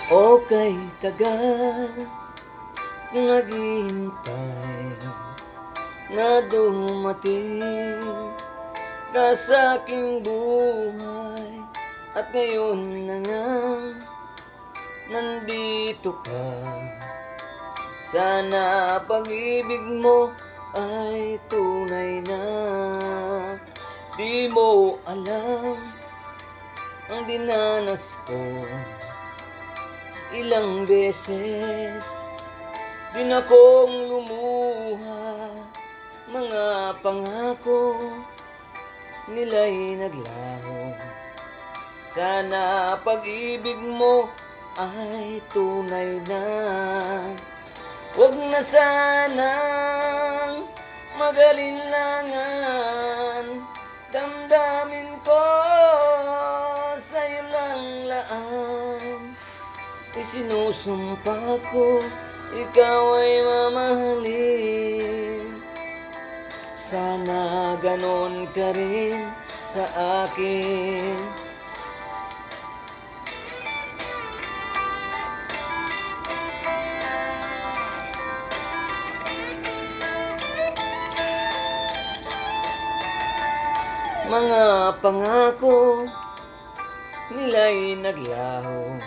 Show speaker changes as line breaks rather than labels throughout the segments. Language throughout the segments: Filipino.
Okay, tagal kong naghihintay na dumating ka sa aking buhay. At ngayon na ngang nandito ka. Sana pag-ibig mo ay tunay na. Di mo alam ang dinanas ko. Ilang beses din akong lumuha. Mga pangako nila'y naglaho. Sana pag-ibig mo ay tunay na. Huwag na sanang magalinlangan. Damdamin ko sa'yo lang laan. Isinusumpa ko, ikaw ay mamahalin. Sana ganon ka rin sa akin. Mga pangako nila'y naglaho.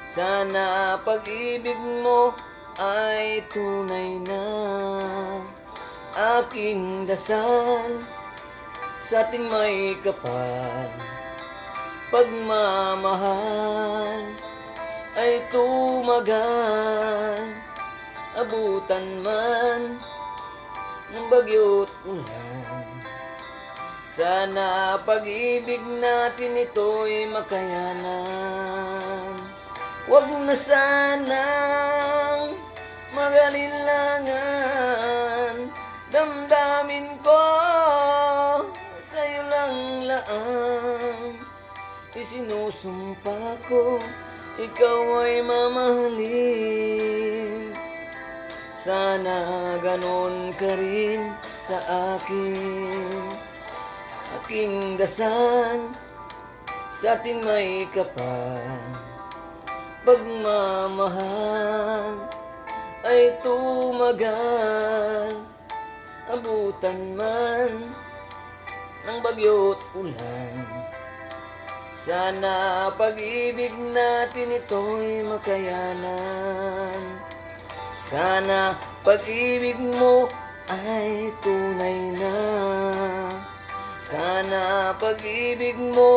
Sana pag-ibig mo ay tunay na. Aking dasal sa ating may kapal. Pagmamahal ay tumagal. Abutan man ng bagyo't ulan. Sana pag-ibig natin ito'y makayanan. Huwag na sanang magalinlangan. Damdamin ko sa'yo lang laan. Isinusumpa ko, ikaw ay mamahalin. Sana ganon ka rin sa akin. Aking dasal sa ating may kapal. Pagmamahal ay tumagal. Abutan man ng bagyo't ulan. Sana pag-ibig natin ito'y makayanan. Sana pag-ibig mo ay tunay na. Sana pag-ibig mo